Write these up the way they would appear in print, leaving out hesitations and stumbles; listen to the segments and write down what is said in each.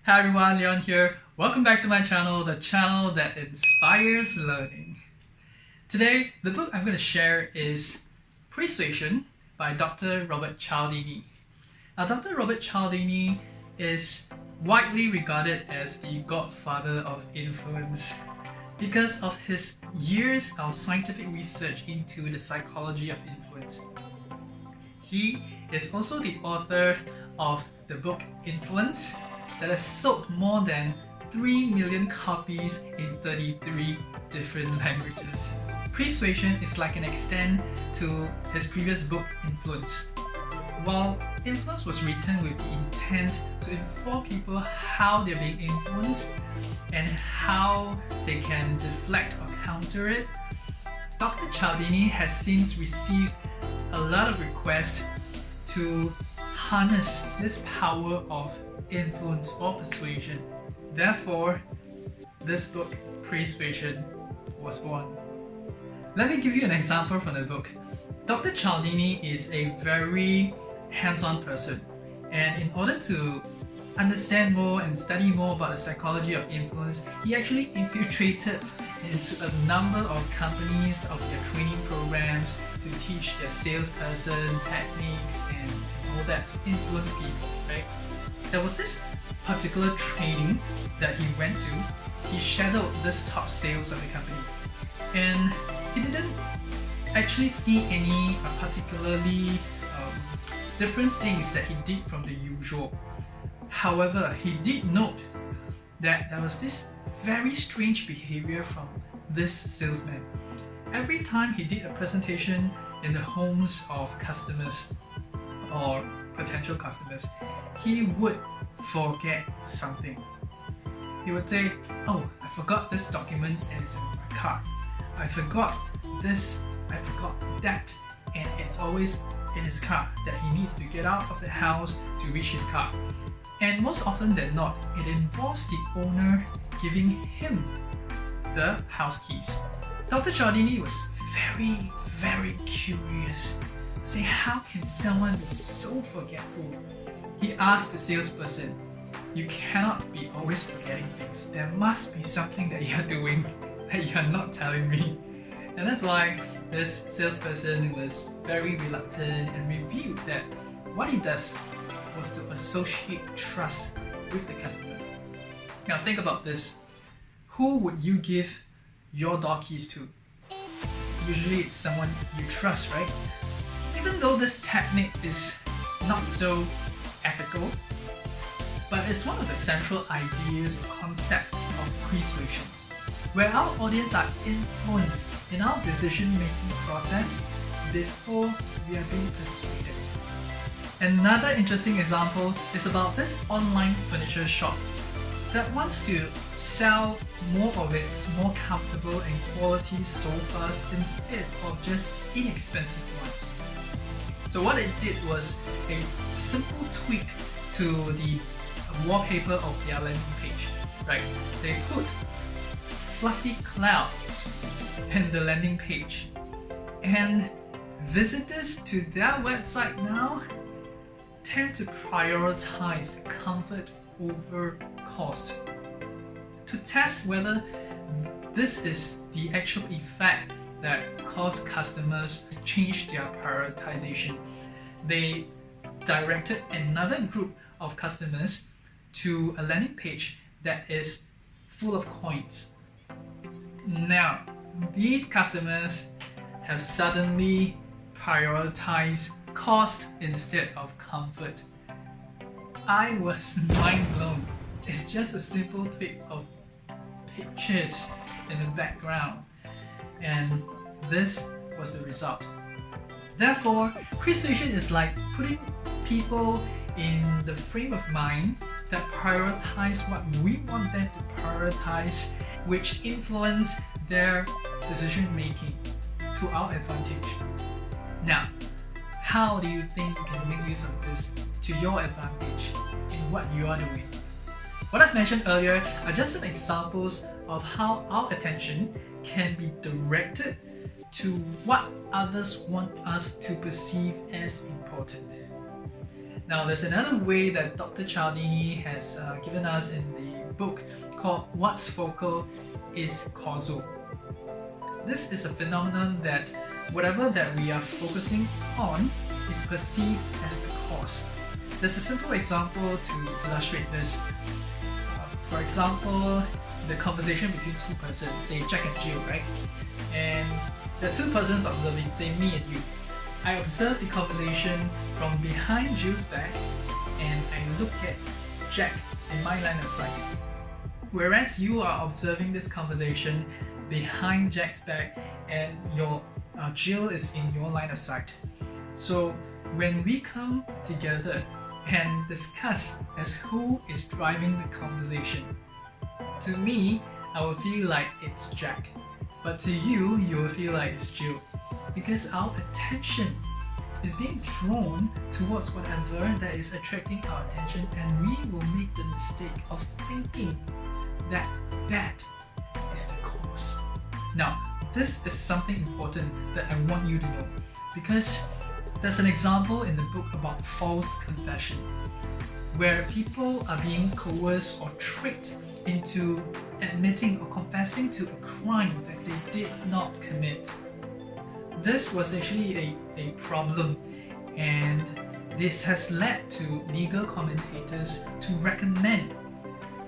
Hi everyone, Leon here. Welcome back to my channel, the channel that inspires learning. Today, the book I'm going to share is Persuasion by Dr. Robert Cialdini. Now, Dr. Robert Cialdini is widely regarded as the godfather of influence because of his years of scientific research into the psychology of influence. He is also the author of the book Influence, that has sold more than 3 million copies in 33 different languages. Persuasion is like an extent to his previous book, Influence. While Influence was written with the intent to inform people how they're being influenced and how they can deflect or counter it, Dr. Cialdini has since received a lot of requests to harness this power of influence or persuasion. Therefore, this book, Presuasion, was born. Let me give you an example from the book. Dr. Cialdini is a very hands-on person, and in order to understand more and study more about the psychology of influence, he actually infiltrated into a number of companies of their training programs to teach their salesperson techniques and all that to influence people, right? There was this particular training that he went to. He shadowed this top sales of the company, and he didn't actually see any particularly different things that he did from the usual. However, he did note that there was this very strange behavior from this salesman. Every time he did a presentation in the homes of customers or potential customers, he would forget something. He would say, "Oh, I forgot this document and it's in my car. I forgot this, I forgot that," and it's always in his car that he needs to get out of the house to reach his car. And most often than not, it involves the owner giving him the house keys. Dr. Cialdini was very curious. Say, how can someone be so forgetful? He asked the salesperson, "You cannot be always forgetting things. There must be something that you're doing that you're not telling me." And that's why this salesperson was very reluctant and revealed that what he does was to associate trust with the customer. Now think about this. Who would you give your door keys to? Usually it's someone you trust, right? Even though this technique is not so ethical, but it's one of the central ideas or concept of persuasion, where our audience are influenced in our decision-making process before we are being persuaded. Another interesting example is about this online furniture shop that wants to sell more of its more comfortable and quality sofas instead of just inexpensive ones. So what it did was a simple tweak to the wallpaper of their landing page, right? They put fluffy clouds in the landing page, and visitors to their website now tend to prioritize comfort over cost. To test whether this is the actual effect that caused customers to change their prioritization, they directed another group of customers to a landing page that is full of coins. Now, these customers have suddenly prioritized cost instead of comfort. I was mind blown. It's just a simple tweak of pictures in the background, and this was the result. Therefore, persuasion is like putting people in the frame of mind that prioritize what we want them to prioritize, which influence their decision making to our advantage. Now, how do you think you can make use of this to your advantage in what you are doing? What I've mentioned earlier are just some examples of how our attention can be directed to what others want us to perceive as important. Now, there's another way that Dr. Cialdini has given us in the book called What's Focal is Causal. This is a phenomenon that whatever that we are focusing on is perceived as the cause. There's a simple example to illustrate this. For example, the conversation between two persons, say Jack and Jill, right? And the two persons observing, say me and you. I observe the conversation from behind Jill's back and I look at Jack in my line of sight. Whereas you are observing this conversation behind Jack's back and your Jill is in your line of sight. So when we come together and discuss as who is driving the conversation, to me, I will feel like it's Jack, but to you, you will feel like it's Jill, because our attention is being drawn towards whatever that is attracting our attention, and we will make the mistake of thinking that that is the cause. Now, this is something important that I want you to know, because there's an example in the book about false confession, where people are being coerced or tricked into admitting or confessing to a crime that they did not commit. This was actually a problem, and this has led to legal commentators to recommend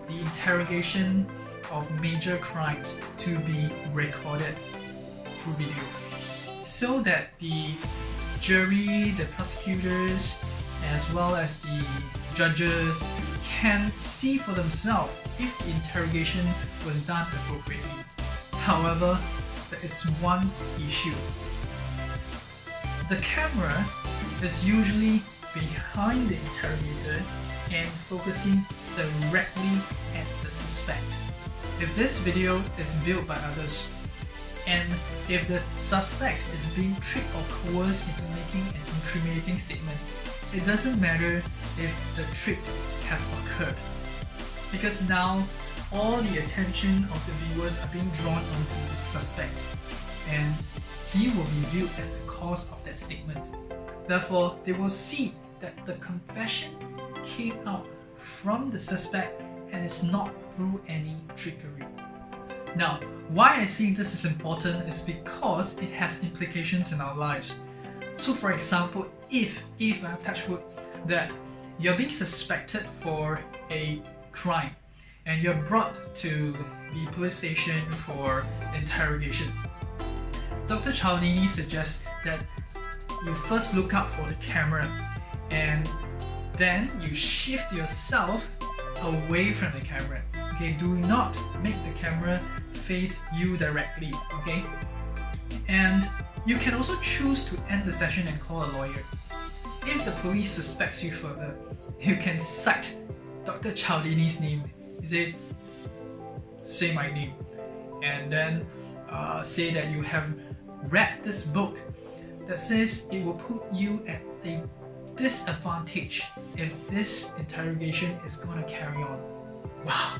the interrogation of major crimes to be recorded through video, so that the jury, the prosecutors, as well as the judges can see for themselves if the interrogation was done appropriately. However, there is one issue. The camera is usually behind the interrogator and focusing directly at the suspect. If this video is viewed by others, and if the suspect is being tricked or coerced into making an incriminating statement, it doesn't matter if the trick has occurred, because now all the attention of the viewers are being drawn onto the suspect, and he will be viewed as the cause of that statement. Therefore, they will see that the confession came out from the suspect and is not through any trickery. Now, why I see this is important is because it has implications in our lives. So for example, if I touch wood, that you're being suspected for a crime and you're brought to the police station for interrogation, Dr. Cialdini suggests that you first look out for the camera and then you shift yourself away from the camera. Okay, do not make the camera face you directly, okay? And you can also choose to end the session and call a lawyer. If the police suspects you further, you can cite Dr. Cialdini's name. You say my name, and then say that you have read this book that says it will put you at a disadvantage if this interrogation is going to carry on. Wow!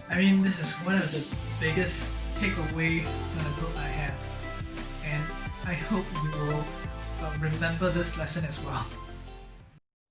I mean, this is one of the biggest takeaway from the book I have, and I hope you will remember this lesson as well.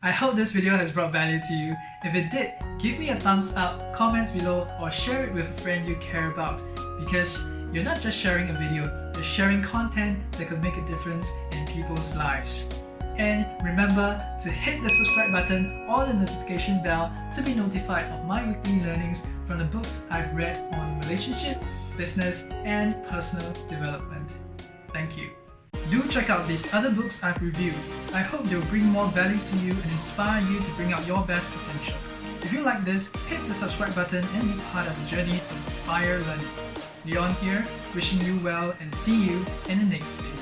I hope this video has brought value to you. If it did, give me a thumbs up, comment below, or share it with a friend you care about, because you're not just sharing a video, you're sharing content that could make a difference in people's lives. And remember to hit the subscribe button or the notification bell to be notified of my weekly learnings from the books I've read on relationship, business, and personal development. Thank you. Do check out these other books I've reviewed. I hope they'll bring more value to you and inspire you to bring out your best potential. If you like this, hit the subscribe button and be part of the journey to inspire learning. Leon here, wishing you well and see you in the next video.